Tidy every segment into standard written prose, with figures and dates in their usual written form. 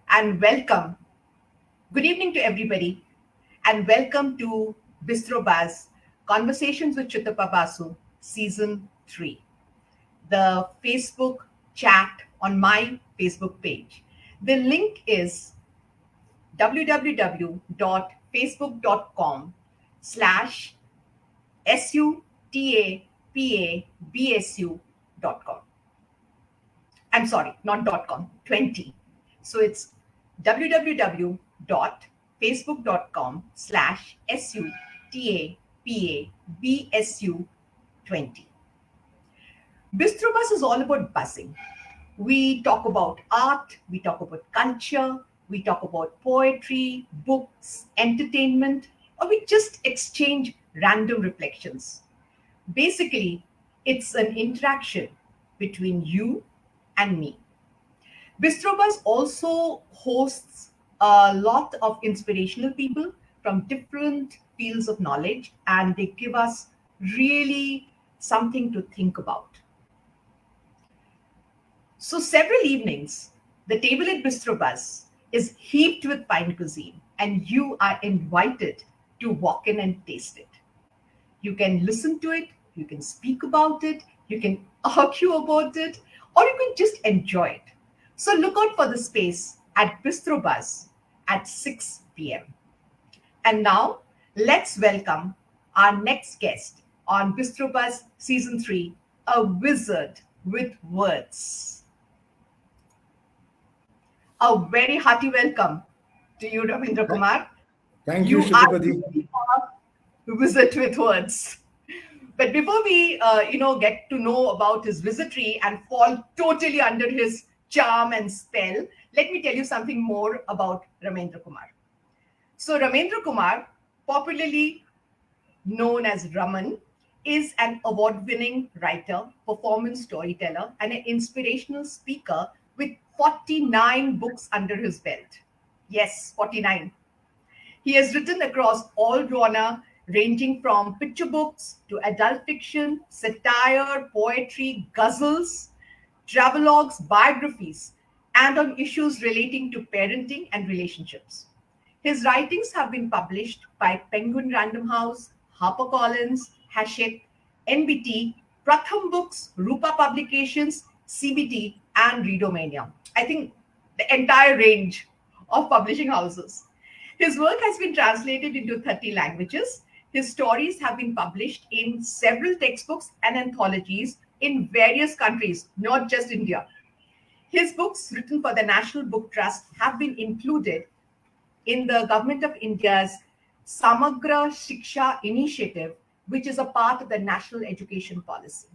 and welcome. Good evening to everybody, and welcome to Bistro Baz Conversations with Sutapa Basu, Season 3, the Facebook chat on my Facebook page. The link is www.facebook.com/SUTAPABSU.com. I'm sorry, not .com, 20. So it's www.facebook.com/SUTAPABSU20. Bistro Bus is all about buzzing. We talk about art, we talk about culture, we talk about poetry, books, entertainment, or we just exchange random reflections. Basically, it's an interaction between you and me. Bistrobus also hosts a lot of inspirational people from different fields of knowledge, and they give us really something to think about. So, several evenings, the table at Bistrobus is heaped with fine cuisine, and you are invited to walk in and taste it. You can listen to it, you can speak about it, you can argue about it, or you can just enjoy it. So look out for the space at Bistro Buzz at 6 p.m. And now let's welcome our next guest on Bistro Buzz Season 3, a wizard with words. A very hearty welcome to you, Ramendra Kumar. Thank you, You are Shutapati. really a wizard with words. But before we, get to know about his wizardry and fall totally under his charm and spell, let me tell you something more about Ramendra Kumar. So Ramendra Kumar, popularly known as Raman, is an award-winning writer, performance storyteller, and an inspirational speaker with 49 books under his belt. Yes, 49. He has written across all genre, ranging from picture books to adult fiction, satire, poetry, ghazals, travelogues, biographies, and on issues relating to parenting and relationships. His writings have been published by Penguin Random House, HarperCollins, Hachette, NBT, Pratham Books, Rupa Publications, CBT, and Readomania. I think the entire range of publishing houses. His work has been translated into 30 languages. His stories have been published in several textbooks and anthologies in various countries, not just India. His books, written for the National Book Trust, have been included in the Government of India's Samagra Shiksha initiative, which is a part of the national education policy.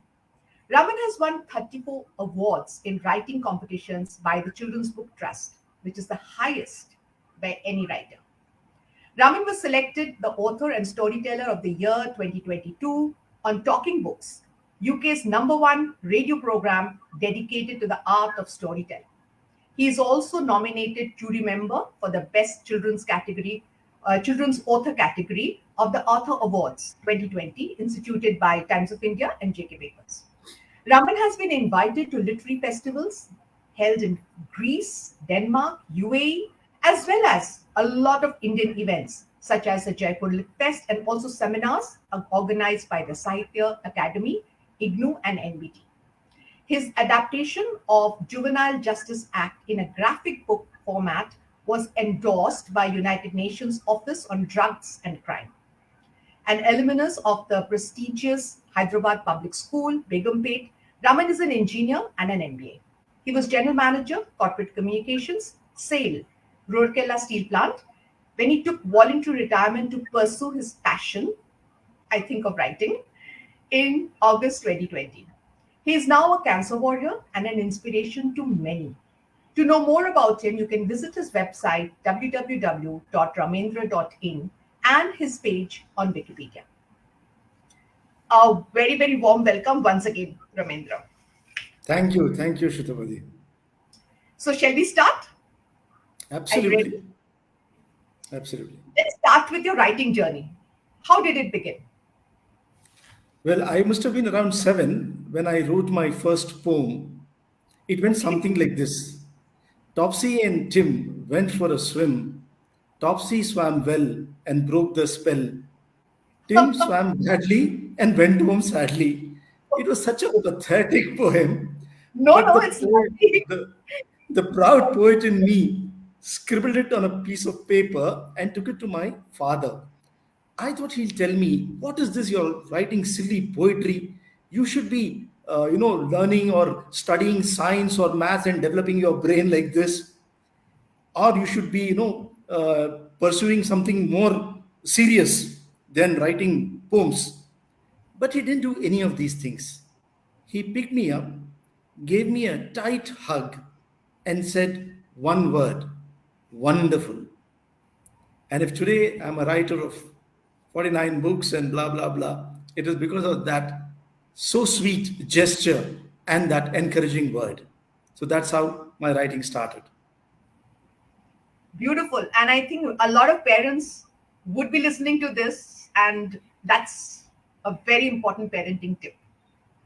Raman has won 34 awards in writing competitions by the Children's Book Trust, which is the highest by any writer. Raman was selected the Author and Storyteller of the Year 2022 on Talking Books, UK's #1 radio program dedicated to the art of storytelling. He is also nominated jury member for the Best Children's category, Children's Author category of the Author Awards 2020, instituted by Times of India and JK Papers. Raman has been invited to literary festivals held in Greece, Denmark, UAE, as well as a lot of Indian events such as the Jaipur Lit Fest and also seminars organized by the Sahitya Academy, IGNU, and NBT. His adaptation of Juvenile Justice Act in a graphic book format was endorsed by United Nations Office on Drugs and Crime. An alumnus of the prestigious Hyderabad Public School, Begumpet, Raman is an engineer and an MBA. He was general manager, corporate communications, SAIL, Rourkela Steel Plant, when he took voluntary retirement to pursue his passion, I think of writing, in August 2020. He is now a cancer warrior and an inspiration to many. To know more about him, you can visit his website www.ramendra.in and his page on Wikipedia. A very, very warm welcome once again, Ramendra. Thank you, Shutapati. So, shall we start? Are you ready? Absolutely, absolutely. Let's start with your writing journey. How did it begin? Well, I must have been around 7 when I wrote my first poem. It went Okay. something like this. Topsy and Tim went for a swim. Topsy swam well and broke the spell. Tim swam badly and went home sadly. It was such a pathetic poem, No, but no, it's lovely. the proud poet in me scribbled it on a piece of paper and took it to my father. I thought he'll tell me, "What is this? You're writing silly poetry. You should be, learning or studying science or math and developing your brain like this, or you should be, pursuing something more serious than writing poems." But he didn't do any of these things. He picked me up, gave me a tight hug, and said one word: wonderful. And if today I'm a writer of 49 books and blah, blah, blah, it is because of that so sweet gesture and that encouraging word. So that's how my writing started. Beautiful. And I think a lot of parents would be listening to this, and that's a very important parenting tip,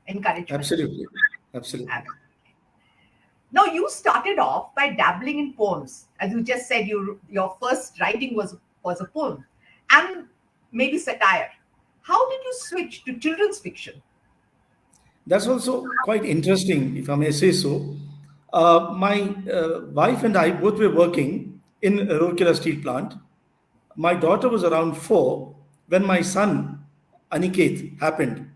encouragement. Absolutely. Absolutely. And now, you started off by dabbling in poems. As you just said, your first writing was a poem and maybe satire. How did you switch to children's fiction? That's also quite interesting, if I may say so. My wife and I both were working in a Rourkela steel plant. My daughter was around 4 when my son, Aniket, happened.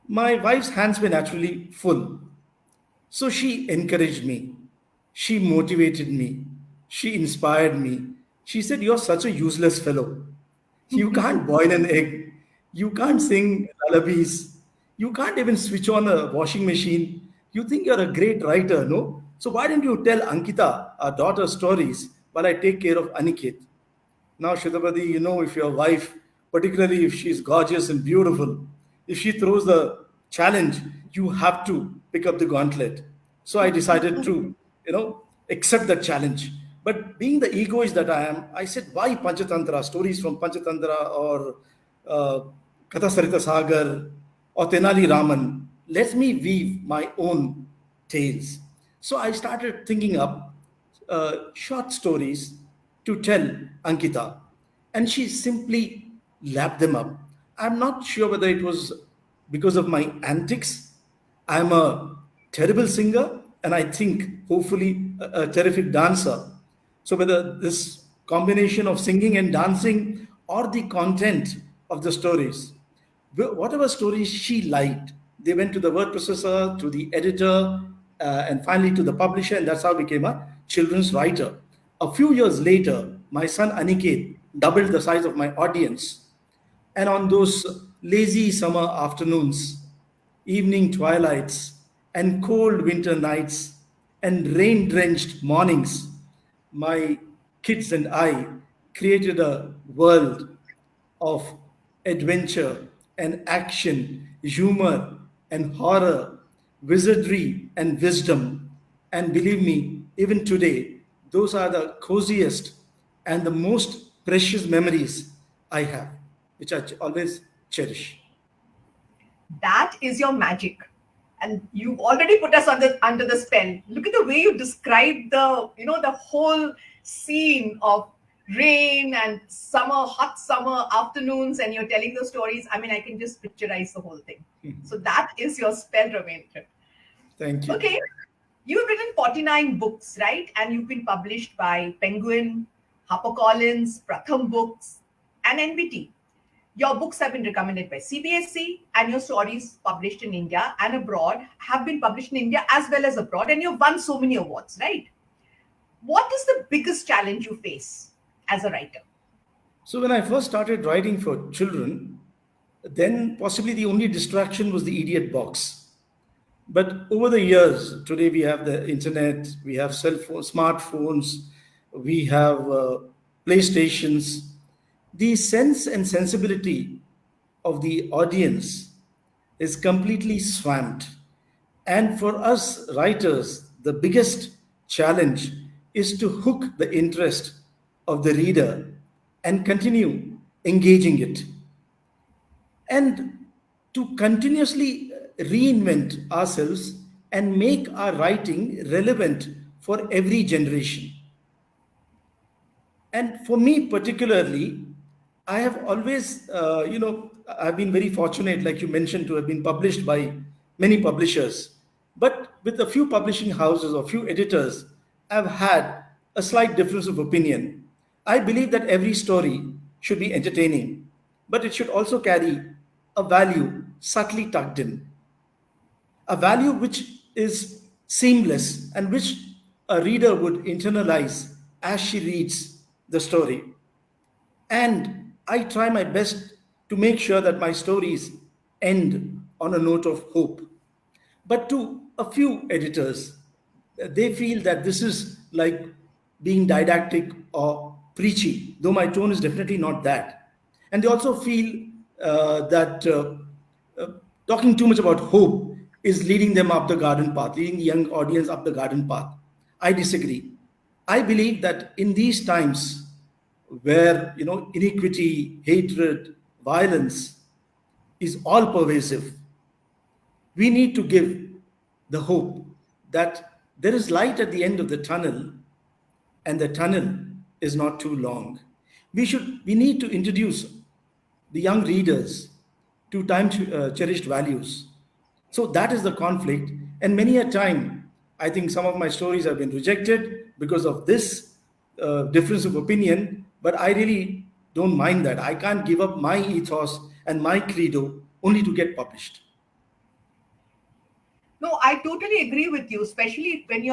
My wife's hands were naturally full. So she encouraged me. She motivated me. She inspired me. She said, "You're such a useless fellow. You can't boil an egg. You can't sing lullabies. You can't even switch on a washing machine. You think you're a great writer, no? So why don't you tell Ankita, our daughter, stories while I take care of Aniket?" Now, Shridharpati, if your wife, particularly if she's gorgeous and beautiful, if she throws the challenge, you have to pick up the gauntlet. So I decided to, accept that challenge. But being the egoist that I am, I said, why Panchatantra, stories from Panchatantra or uh, Katha Sarita Sagar or Tenali Raman? Let me weave my own tales. So I started thinking up short stories to tell Ankita, and she simply lapped them up. I'm not sure whether it was because of my antics. I'm a terrible singer, and I think hopefully a terrific dancer. So, whether this combination of singing and dancing or the content of the stories, whatever stories she liked, they went to the word processor, to the editor, and finally to the publisher, and that's how I became a children's writer. A few years later, my son Aniket doubled the size of my audience, and on those lazy summer afternoons, evening twilights, and cold winter nights, and rain drenched mornings, my kids and I created a world of adventure and action, humor and horror, wizardry and wisdom. And believe me, even today, those are the coziest and the most precious memories I have, which I always cherish. That is your magic. And you've already put us under the spell. Look at the way you describe the whole scene of rain and hot summer afternoons, and you're telling those stories. I mean, I can just picturize the whole thing. So that is your spell, Ramendra. Thank you. Okay. You've written 49 books, right? And you've been published by Penguin, HarperCollins, Pratham Books, and NBT. Your books have been recommended by CBSC, and your stories published in India and abroad have been published in India as well as abroad, and you've won so many awards, right? What is the biggest challenge you face as a writer? So, when I first started writing for children, then possibly the only distraction was the idiot box. But over the years, today we have the internet, we have cell phones, smartphones, we have PlayStations. The sense and sensibility of the audience is completely swamped. And for us writers, the biggest challenge is to hook the interest of the reader and continue engaging it, and to continuously reinvent ourselves and make our writing relevant for every generation. And for me particularly, I have always, I've been very fortunate, like you mentioned, to have been published by many publishers. But with a few publishing houses or few editors, I've had a slight difference of opinion. I believe that every story should be entertaining, but it should also carry a value subtly tucked in, a value which is seamless and which a reader would internalize as she reads the story. And I try my best to make sure that my stories end on a note of hope. But to a few editors, they feel that this is like being didactic or preachy, though my tone is definitely not that. And they also feel that uh, talking too much about hope is leading them up the garden path, leading the young audience up the garden path. I disagree. I believe that in these times where iniquity, hatred, violence is all pervasive, we need to give the hope that there is light at the end of the tunnel, and the tunnel is not too long. We need to introduce the young readers to time cherished values. So that is the conflict. And many a time, I think some of my stories have been rejected because of this difference of opinion. But I really don't mind that. I can't give up my ethos and my credo only to get published. No, I totally agree with you, especially when we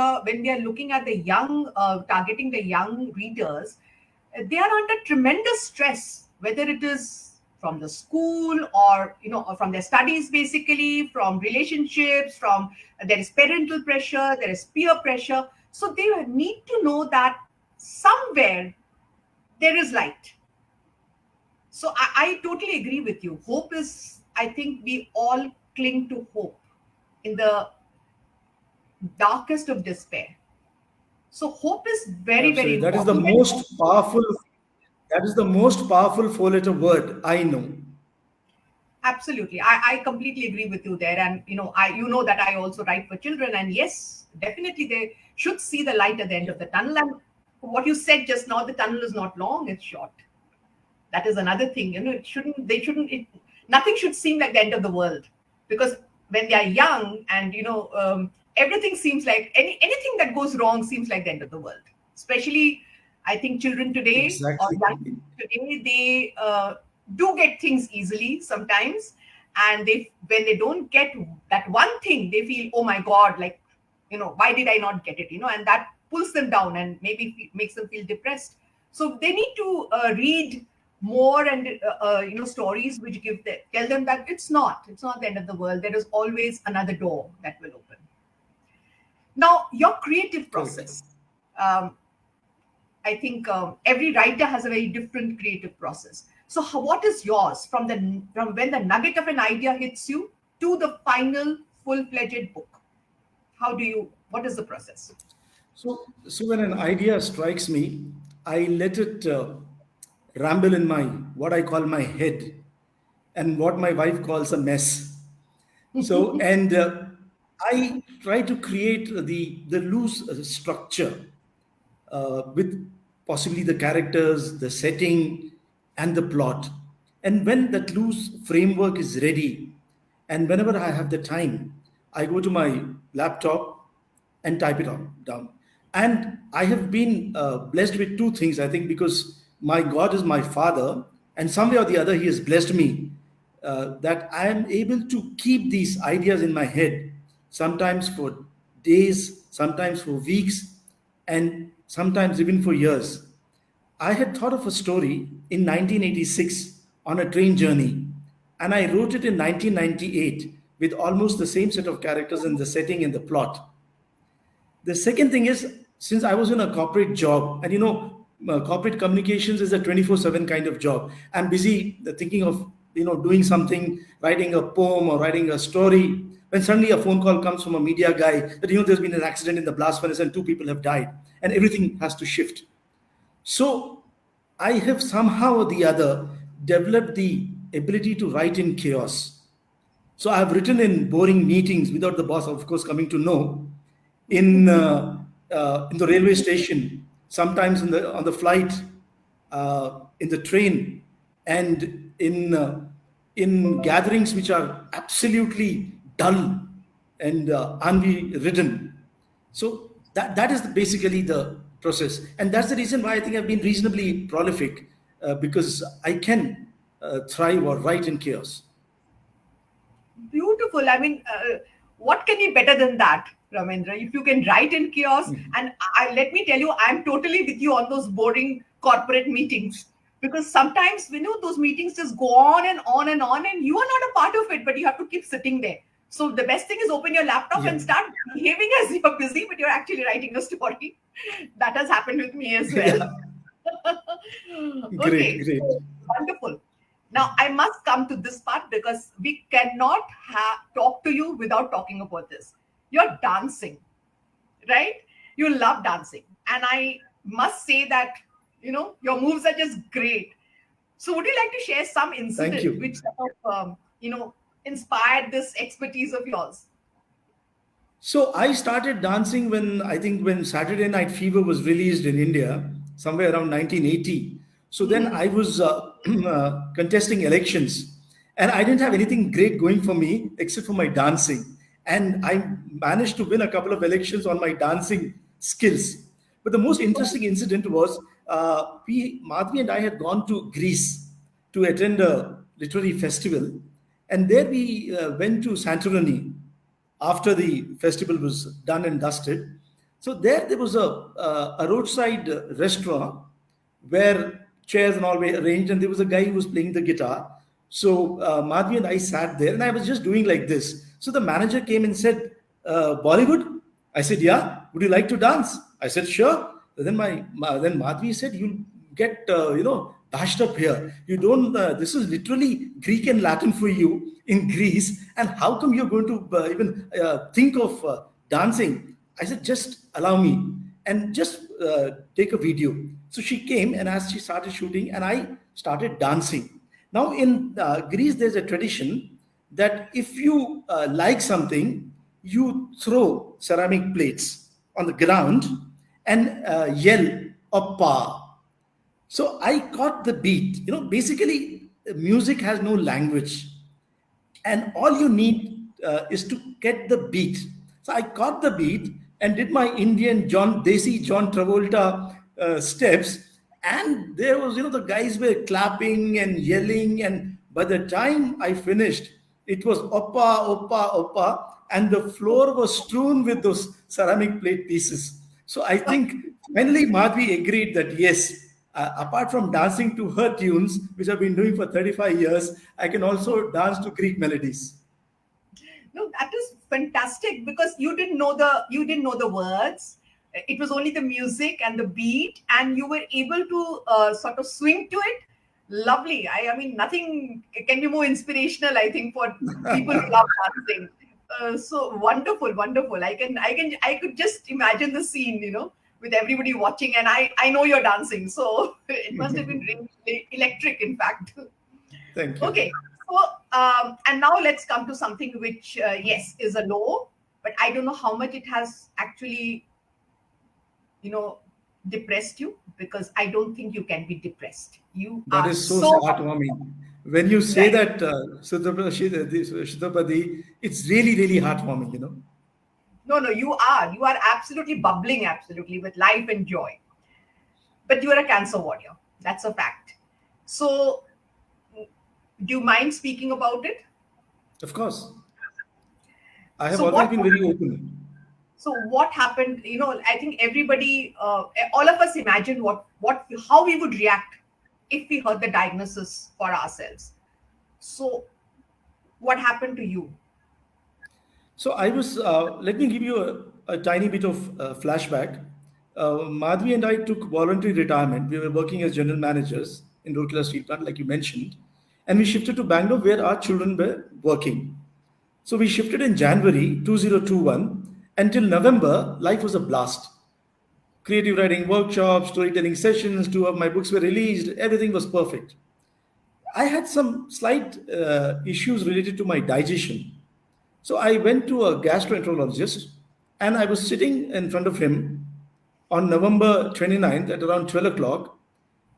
are looking at the young, targeting the young readers. They are under tremendous stress, whether it is from the school or or from their studies, basically from relationships, from there is parental pressure, there is peer pressure. So they need to know that somewhere there is light. So I totally agree with you. Hope is, I think we all cling to hope in the darkest of despair. So hope is very, very Absolutely. That is the important. most powerful. That is the most powerful four-letter word I know. Absolutely. I completely agree with you there. And you know that I also write for children. And yes, definitely they should see the light at the end of the tunnel. And what you said just now, the tunnel is not long, it's short. That is another thing. It shouldn't, they shouldn't, nothing should seem like the end of the world. Because when they are young and everything seems like anything that goes wrong seems like the end of the world. Especially, I think children today or Exactly. young people today, they do get things easily sometimes, and they when they don't get that one thing, they feel, oh my god, like why did I not get it, and that pulls them down and maybe makes them feel depressed. So they need to read more and stories which tell them that it's not the end of the world. There is always another door that will open. Now, your creative Correct. process. um, I think every writer has a very different creative process. So, what is yours from when the nugget of an idea hits you to the final full-fledged book? How do you? What is the process? So when an idea strikes me, I let it ramble in my what I call my head, and what my wife calls a mess. So and I try to create the loose structure with possibly the characters, the setting, and the plot. And when that loose framework is ready, and whenever I have the time, I go to my laptop and type it down. And I have been blessed with two things, I think, because my God is my father, and some way or the other, He has blessed me that I am able to keep these ideas in my head, sometimes for days, sometimes for weeks, and sometimes even for years. I had thought of a story in 1986 on a train journey, and I wrote it in 1998 with almost the same set of characters and the setting and the plot. The second thing is, since I was in a corporate job, and corporate communications is a 24/7 kind of job. I'm busy thinking of, doing something, writing a poem or writing a story. When suddenly a phone call comes from a media guy that, there's been an accident in the blast furnace and two people have died, and everything has to shift. So I have somehow or the other developed the ability to write in chaos. So I've written in boring meetings without the boss, of course, coming to know, in in the railway station, sometimes on the flight, in the train, and in gatherings which are absolutely dull and ennui ridden. So that is basically the process, and that's the reason why I think I've been reasonably prolific, because I can thrive or write in chaos. Beautiful. I mean, what can be better than that, Ramendra? If you can write in chaos, and let me tell you, I'm totally with you on those boring corporate meetings, because sometimes those meetings just go on and on and on, and you are not a part of it, but you have to keep sitting there. So the best thing is open your laptop Yeah, and start behaving as you're busy, but you're actually writing a story. That has happened with me as well. yeah, great, Okay, great. so wonderful. Now I must come to this part because we cannot talk to you without talking about this. You're dancing, right? You love dancing, and I must say that your moves are just great. So would you like to share some Thank incident you. which inspired this expertise of yours? So I started dancing when Saturday Night Fever was released in India, somewhere around 1980. So then I was contesting elections, and I didn't have anything great going for me except for my dancing. And I managed to win a couple of elections on my dancing skills. But the most interesting incident was, Madhvi and I had gone to Greece to attend a literary festival, and there we went to Santorini after the festival was done and dusted. So there was a roadside restaurant where chairs and all were arranged, and there was a guy who was playing the guitar. So Madhvi and I sat there, and I was just doing like this. So the manager came and said, "Bollywood?" I said, "Yeah. Would you like to dance?" I said, "Sure." Then Madhvi said, "You'll get bashed up here. You don't. This is literally Greek and Latin for you in Greece, and how come you're going to even think of dancing?" I said, "Just allow me and just take a video." So she came, and as she started shooting, and I started dancing. Now in Greece, there's a tradition that if you like something, you throw ceramic plates on the ground and yell "Oppa." So I caught the beat. Basically, music has no language, and all you need is to get the beat. So I caught the beat and did my Indian Desi John Travolta steps, and there was, the guys were clapping and yelling, and by the time I finished, it was oppa, oppa, oppa, and the floor was strewn with those ceramic plate pieces. So I think finally Madhvi agreed that yes, apart from dancing to her tunes, which I've been doing for 35 years, I can also dance to Greek melodies. No, that is fantastic because you didn't know the words. It was only the music and the beat, and you were able to sort of swing to it. Lovely. I mean, nothing can be more inspirational. I think for people who love dancing. So wonderful, wonderful. I could just imagine the scene, with everybody watching, and I know you're dancing, so it must have been really electric, in fact. Thank you. Okay. So, and now let's come to something which, yes, is a low, but I don't know how much it has actually, you know, depressed you because I don't think you can be depressed. You That are is so so heartwarming. When you say right. that, Sutapadi, it's really, really heartwarming. No, no, you are absolutely bubbling, absolutely with life and joy. But you are a cancer warrior. That's a fact. So, do you mind speaking about it? Of course, I have So, always what been very open. So what happened? I think everybody, all of us imagine how we would react if we heard the diagnosis for ourselves. So what happened to you? So let me give you a tiny bit of flashback. Madhvi and I took voluntary retirement. We were working as general managers in Rourkela Steel Plant, like you mentioned, and we shifted to Bangalore where our children were working. So we shifted in January 2021. Until November, life was a blast. Creative writing workshops, storytelling sessions, two of my books were released, everything was perfect. I had some slight issues related to my digestion. So I went to a gastroenterologist and I was sitting in front of him. on November 29th at around 12 o'clock,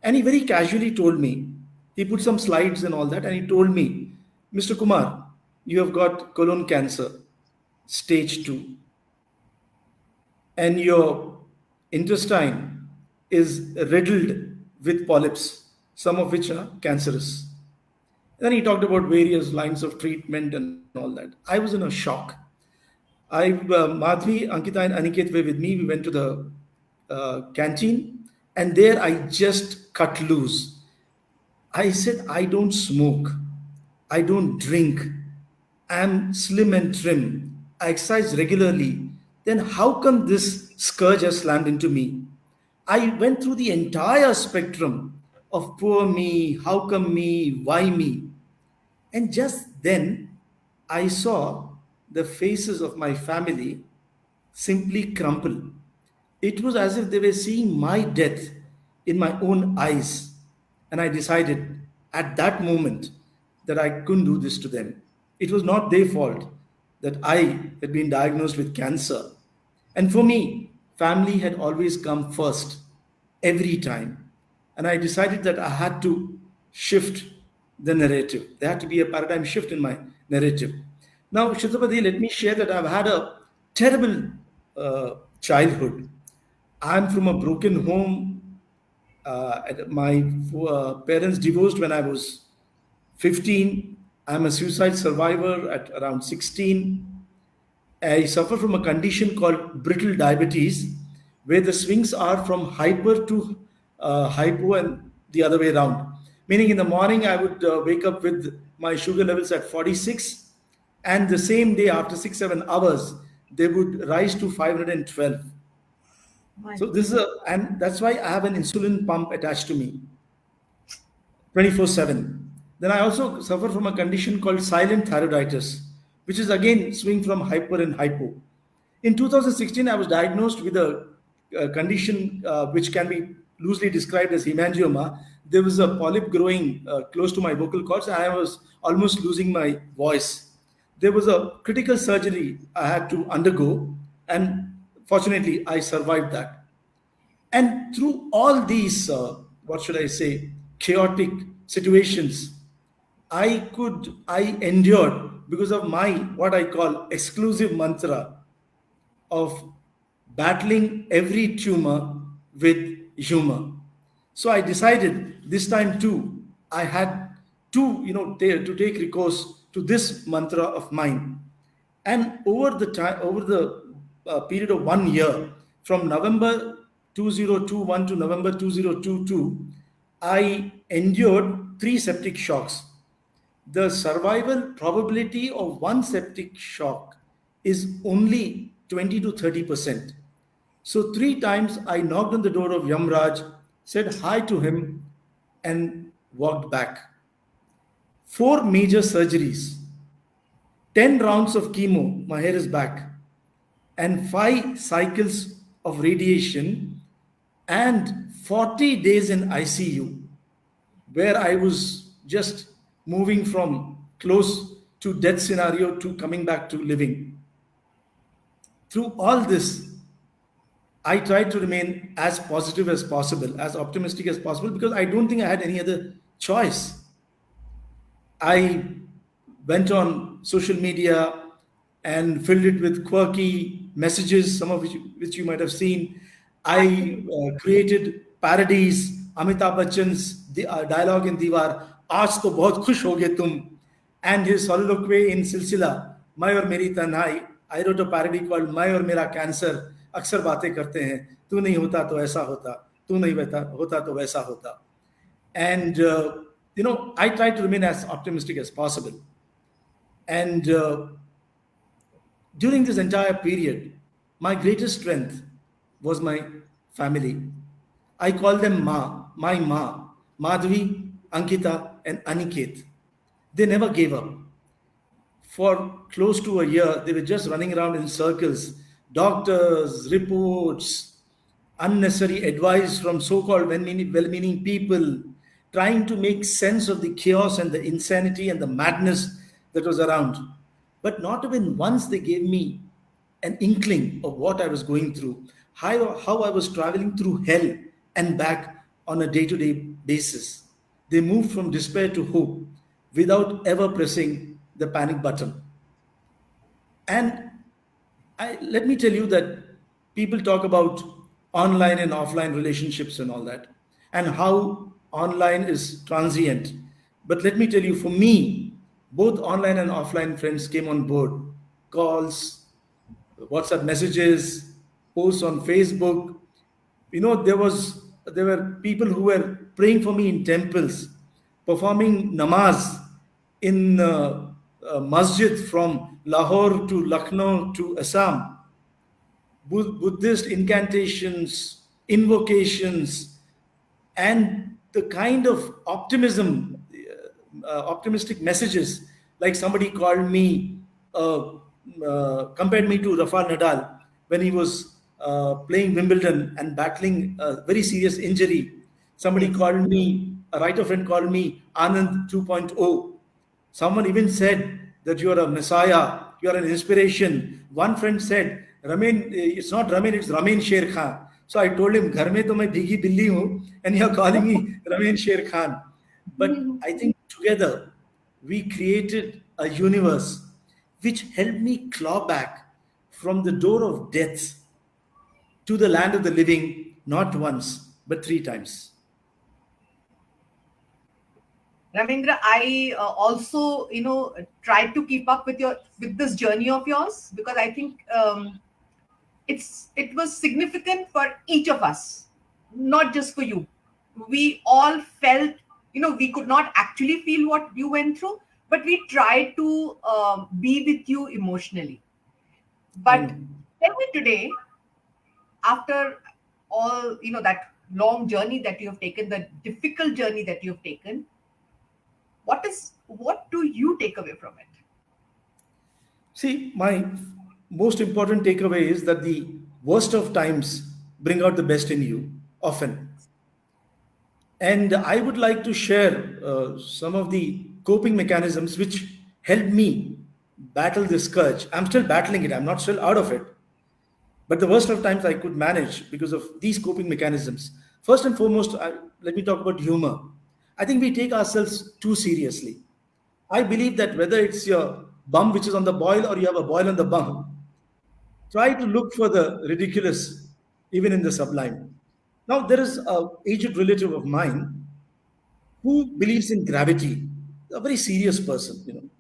and he very casually told me, he put some slides and all that, and he told me, Mr. Kumar, you have got colon cancer, stage 2, and your intestine is riddled with polyps, some of which are cancerous. Then he talked about various lines of treatment and all that. I was in a shock. Madhvi, Ankita, and Aniket were with me. We went to the canteen, and there I just cut loose. I said, I don't smoke, I don't drink, I'm slim and trim, I exercise regularly. Then how come this scourge has slammed into me? I went through the entire spectrum of poor me, how come me, why me. And just then, I saw the faces of my family simply crumple. It was as if they were seeing my death in my own eyes. And I decided at that moment that I couldn't do this to them. It was not their fault that I had been diagnosed with cancer. And for me, family had always come first, every time. And I decided that I had to shift the narrative. There had to be a paradigm shift in my narrative. Now, Shutrapati, let me share that I've had a terrible childhood. I'm from a broken home. My parents divorced when I was 15. I'm a suicide survivor at around 16. I suffer from a condition called brittle diabetes, where the swings are from hyper to hypo and the other way around. Meaning, in the morning, I would wake up with my sugar levels at 46, and the same day, after 6 7 hours, they would rise to 512. My So this is goodness. a, and that's why I have an insulin pump attached to me 24/7. Then I also suffer from a condition called silent thyroiditis, which is again swing from hyper and hypo. In 2016, I was diagnosed with a condition which can be loosely described as hemangioma. There was a polyp growing close to my vocal cords, and I was almost losing my voice. There was a critical surgery I had to undergo, and fortunately, I survived that. And through all these, what should I say, chaotic situations, I endured because of my, what I call, exclusive mantra of battling every tumor with humor. So I decided this time too, I had to, to take recourse to this mantra of mine. And over the period of 1 year, from November 2021 to November 2022, I endured three septic shocks. The survival probability of one septic shock is only 20 to 30%. So, three times I knocked on the door of Yamraj, said hi to him, and walked back. Four major surgeries, 10 rounds of chemo, my hair is back, and 5 cycles of radiation, and 40 days in ICU, where I was just moving from close to death scenario to coming back to living. Through all this, I tried to remain as positive as possible, as optimistic as possible, because I don't think I had any other choice. I went on social media and filled it with quirky messages, some of which you might have seen. I Absolutely. created parodies, Amitabh Bachchan's dialogue in Diwar, "Aaj to bahut khush hoge tum," and his soliloquy in Silsila, "मैं और मेरी तन्हाई." I wrote a parody called "मैं और मेरा cancer अक्सर बातें करते हैं, तू नहीं होता तो ऐसा होता, तू नहीं होता तो वैसा होता." And I try to remain as optimistic as possible. And during this entire period, my greatest strength was my family. I call them ma, my ma, Madhvi, Ankita, and Aniket. They never gave up. For close to a year, they were just running around in circles, doctors, reports, unnecessary advice from so called well meaning people, trying to make sense of the chaos and the insanity and the madness that was around. But not even once they gave me an inkling of what I was going through. how I was traveling through hell and back on a day to day basis. They moved from despair to hope without ever pressing the panic button. And let me tell you that people talk about online and offline relationships and all that, and how online is transient. But let me tell you, for me, both online and offline friends came on board. Calls, WhatsApp messages, posts on Facebook. There were people who were praying for me in temples, performing namaz in masjid from Lahore to Lucknow to Assam. Buddhist incantations, invocations, and the kind of optimistic messages. Like somebody called me, compared me to Rafael Nadal when he was playing Wimbledon and battling a very serious injury. Somebody Yes. called me, a writer friend called me Anand 2.0. Someone even said that you are a messiah, you are an inspiration. One friend said, Ramin, it's not Ramin, it's Ramin Sher Khan. So I told him, Ghar mein to main bhigi billi hu, and you're calling me Ramin Sher Khan. But I think together we created a universe which helped me claw back from the door of death to the land of the living, not once, but three times. Ravindra, I also, tried to keep up with this journey of yours, because I think it was significant for each of us, not just for you. We all felt, we could not actually feel what you went through, but we tried to be with you emotionally. I But know. tell me today, after all, that long journey that you have taken, the difficult journey that you have taken, what do you take away from it? See, my most important takeaway is that the worst of times bring out the best in you, often. And I would like to share some of the coping mechanisms which helped me battle this scourge. I'm still battling it, I'm not still out of it. But the worst of times I could manage because of these coping mechanisms. First and foremost, let me talk about humor. I think we take ourselves too seriously. I believe that whether it's your bum which is on the boil or you have a boil on the bum, try to look for the ridiculous even in the sublime. Now, there is a aged relative of mine who believes in gravity, a very serious person.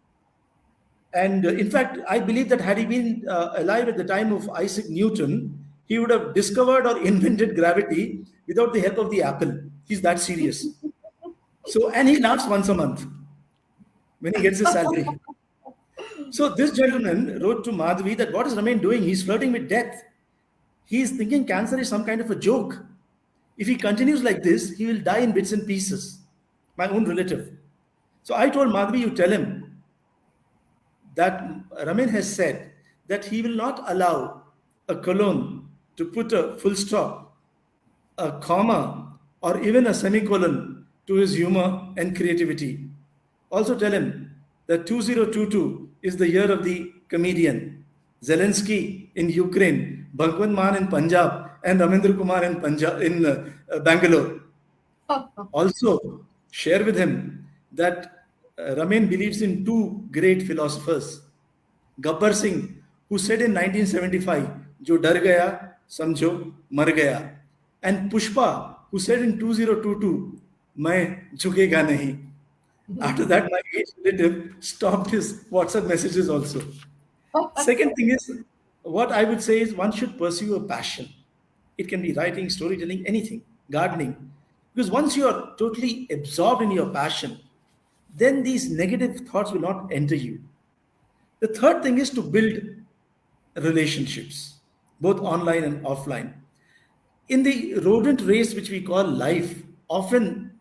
And in fact, I believe that had he been alive at the time of Isaac Newton, he would have discovered or invented gravity without the help of the apple. He's that serious. So, and he laughs once a month when he gets his salary. So, this gentleman wrote to Madhvi that what is Ramin doing? He's flirting with death. He is thinking cancer is some kind of a joke. If he continues like this, he will die in bits and pieces. My own relative. So I told Madhvi, you tell him that Ramin has said that he will not allow a colon to put a full stop, a comma, or even a semicolon to his humor and creativity. Also tell him that 2022 is the year of the comedian. Zelensky in Ukraine, Bhagwan Maan in Punjab, and Ramendra Kumar in Punjab in Bangalore. Also, share with him that Ramin believes in two great philosophers. Gabbar Singh, who said in 1975, Jo dar gaya, samjho mar gaya. And Pushpa, who said in 2022, Main jhukega nahi. After that, my age relative stopped his WhatsApp messages also. Second thing is, what I would say is one should pursue a passion. It can be writing, storytelling, anything, gardening. Because once you are totally absorbed in your passion, then these negative thoughts will not enter you. The third thing is to build relationships, both online and offline. In the rodent race, which we call life, often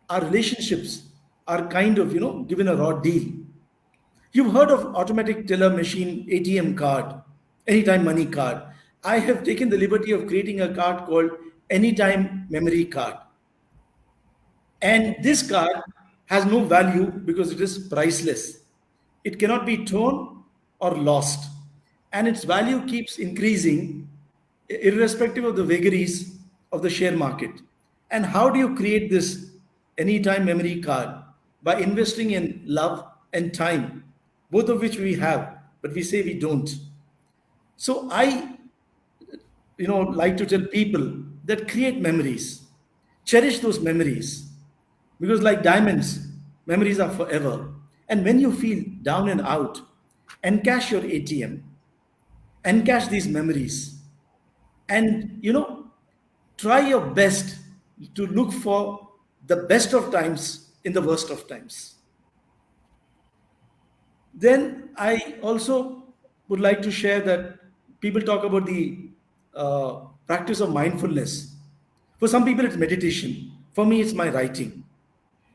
our relationships are kind of, given a raw deal. You've heard of automatic teller machine ATM card, anytime money card. I have taken the liberty of creating a card called anytime memory card. And this card has no value because it is priceless. It cannot be torn or lost. And its value keeps increasing irrespective of the vagaries of the share market. And how do you create this anytime memory card? By investing in love and time, both of which we have, but we say we don't. So I, like to tell people that create memories, cherish those memories, because like diamonds, memories are forever. And when you feel down and out, encash your ATM, encash these memories, and try your best to look for the best of times in the worst of times. Then I also would like to share that people talk about the practice of mindfulness. For some people it's meditation, for me it's my writing.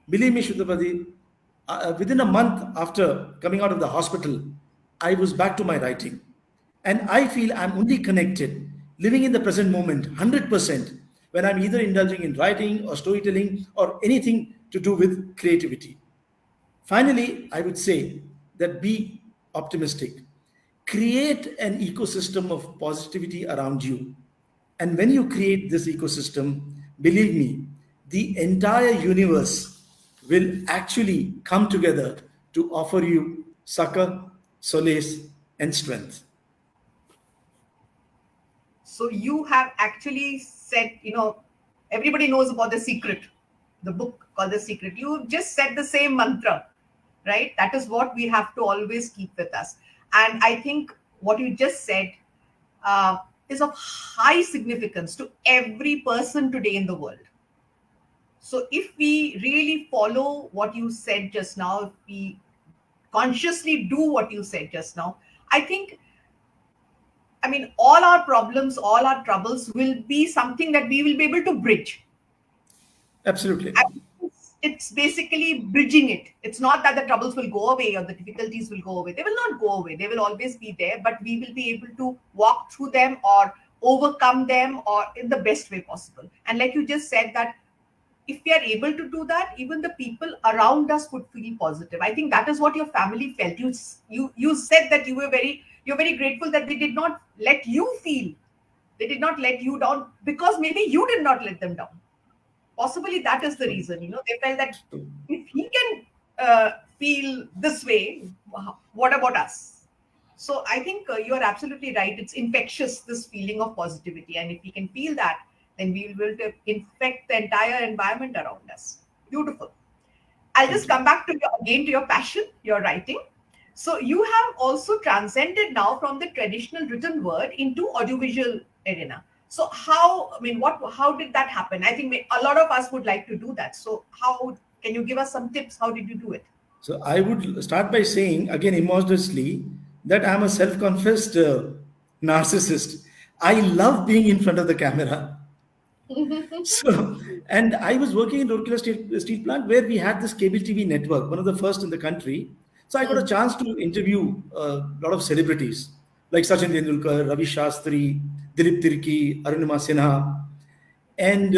Believe me, Shuddhapati, within a month after coming out of the hospital, I was back to my writing. And I feel I'm only connected, living in the present moment, 100%, when I'm either indulging in writing or storytelling or anything to do with creativity. Finally, I would say that be optimistic. Create an ecosystem of positivity around you. And when you create this ecosystem, believe me, the entire universe will actually come together to offer you succor, solace, and strength. So you have actually said, everybody knows about The Secret, the book called The Secret. You just said the same mantra, right? That is what we have to always keep with us. And I think what you just said uh, is of high significance to every person today in the world. So if we really follow what you said just now, if we consciously do what you said just now, I think, I mean, all our problems, all our troubles will be something that we will be able to bridge. Absolutely. And it's basically bridging it. It's not that the troubles will go away or the difficulties will go away. They will not go away. They will always be there, but we will be able to walk through them or overcome them or in the best way possible. And like you just said, that if we are able to do that, even the people around us would feel positive. I think that is what your family felt. You said that you're very grateful that they did not let you feel, they did not let you down because maybe you did not let them down. Possibly that is the So, reason. They felt that so if he can feel this way, what about us? So I think you are absolutely right. It's infectious, this feeling of positivity, and if we can feel that, then we will be able to infect the entire environment around us. Beautiful. I'll thank just you. come back to again to your passion, your writing. So you have also transcended now from the traditional written word into audiovisual arena. So how, I mean, how did that happen? I think a lot of us would like to do that. So how can you give us some tips? How did you do it? So I would start by saying, again, immodestly, that I'm a self confessed narcissist. I love being in front of the camera. So, and I was working in Rourkela Steel Plant where we had this cable TV network, one of the first in the country. So I got a Hmm, chance to interview a lot of celebrities like Sachin Tendulkar, Ravi Shastri, Dilip Tirki, Arunima Sinha. And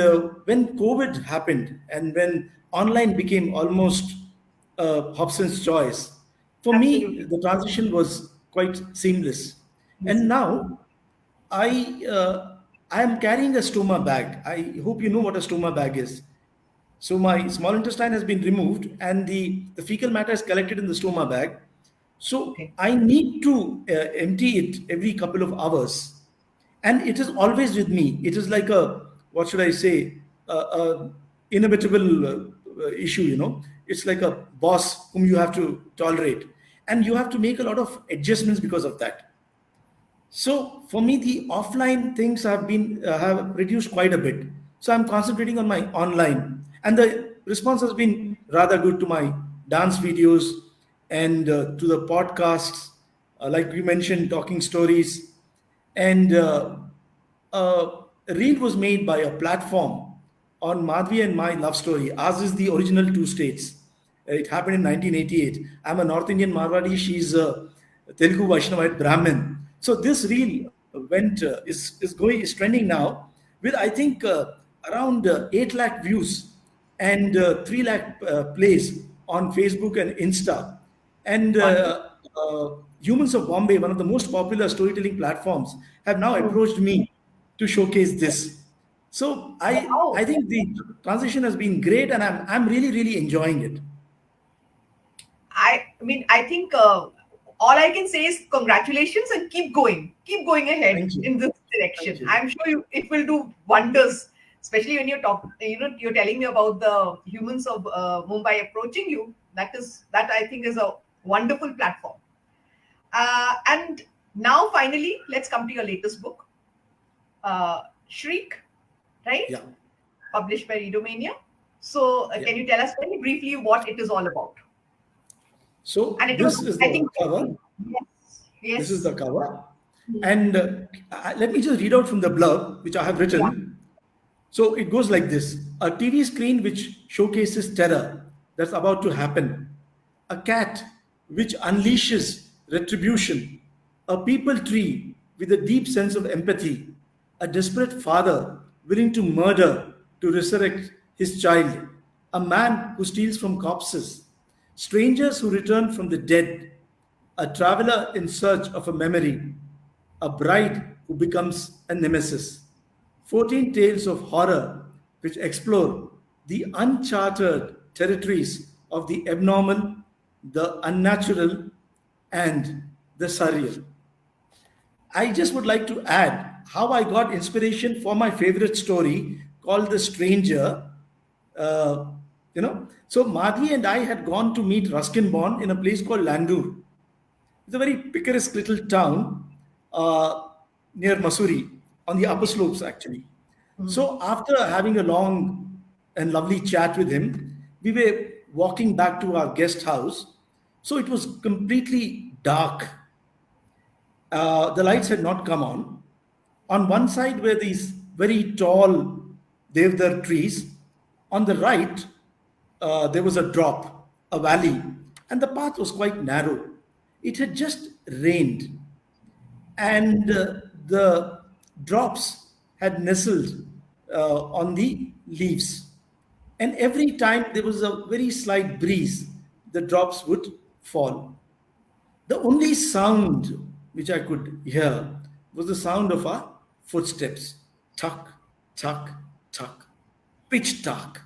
when COVID happened and when online became almost Hobson's choice, for me, absolutely. the transition was quite seamless. And Easy. now I am carrying a stoma bag. I hope you know what a stoma bag is. So my small intestine has been removed and the fecal matter is collected in the stoma bag. So Okay. I need to empty it every couple of hours. And it is always with me. It is like a, what should I say, a inevitable issue. It's like a boss whom you have to tolerate. And you have to make a lot of adjustments because of that. So for me, the offline things have reduced quite a bit. So I'm concentrating on my online, and the response has been rather good to my dance videos and to the podcasts, like you mentioned, talking stories, and a reel was made by a platform on Madhvi and my love story. Ours is the original two states. It happened in 1988. I'm a North Indian Marwadi. She's a Telugu Vaishnavite Brahmin. So this reel is trending now with I think around 8 lakh views and 3 lakh plays on Facebook and Insta. And Wonderful. Humans of Bombay, one of the most popular storytelling platforms, have now Hmm. approached me. to showcase this. So I Wow. think the transition has been great, and I'm really really enjoying it. I think all I can say is congratulations and keep going ahead Thank you, in this thank direction. you. I'm sure it will do wonders, especially when you're telling me about the humans of Mumbai approaching you. That I think is a wonderful platform. And now finally, let's come to your latest book, Shriek, right? Yeah, Published by Readomania. So, yeah. can you tell us very briefly what it is all about? And So it was, this is I the think, cover. yes, This is the yes, cover, and let me just read out from the blurb which I have yeah, written. So it goes like this: a TV screen which showcases terror that's about to happen, a cat which unleashes retribution, a people tree with a deep sense of empathy, a desperate father willing to murder to resurrect his child, a man who steals from corpses, strangers who return from the dead, a traveler in search of a memory, a bride who becomes a nemesis. 14 tales of horror which explore the uncharted territories of the abnormal, the unnatural, and the surreal. I just would like to add how I got inspiration for my favorite story called The Stranger. Uh, so Madhi and I had gone to meet Ruskin Bond in a place called Landur. It's a very picturesque little town uh, near Masuri on the upper okay. slopes, actually. So, after having a long and lovely chat with him, we were walking back to our guest house. So, it was completely dark. The lights had not come on. On one side were these very tall devdar trees. On the right, there was a drop, a valley, and the path was quite narrow. It had just rained, and the drops had nestled on the leaves. And every time there was a very slight breeze, the drops would fall. The only sound which I could hear was the sound of our footsteps, tuck, tuck, tuck, pitch tuck.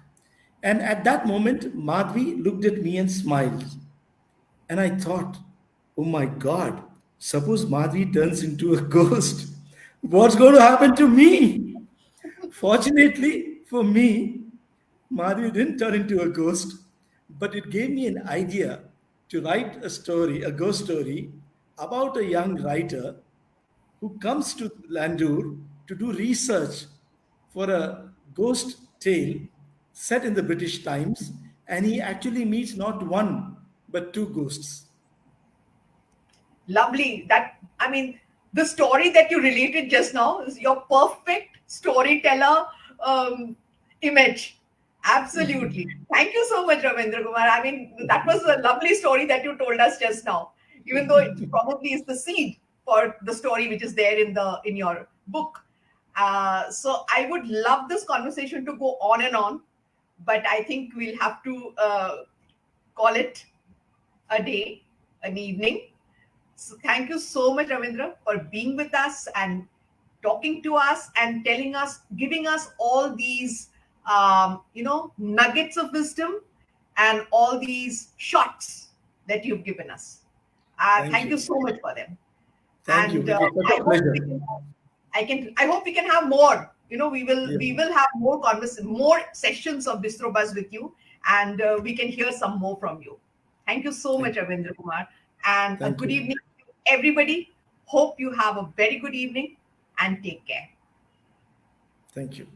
And at that moment, Madhvi looked at me and smiled. And I thought, oh my God, suppose Madhvi turns into a ghost. What's going to happen to me? Fortunately for me, Madhvi didn't turn into a ghost, but it gave me an idea to write a story, a ghost story, about a young writer who comes to Landur to do research for a ghost tale set in the British times, and he actually meets not one but two ghosts. Lovely. The story that you related just now is your perfect storyteller um, image. Absolutely. Thank you so much, Ravindra Kumar. That was a lovely story that you told us just now, even though it probably is the seed for the story which is there in your book. So I would love this conversation to go on and on, but I think we'll have to call it a day, an evening. So thank you so much, Ravindra, for being with us and talking to us and telling us, giving us all these, nuggets of wisdom and all these shots that you've given us. Thank Thank you. you so much for them. Thank you. And It was such I a hope we pleasure. can, I hope we can have more. Yeah. We will have more sessions of Bistro Buzz with you, and we can hear some more from you. Thank you so much, Thank you. Ravindra Kumar, and a Thank good you. evening, everybody. Hope you have a very good evening and take care. Thank you.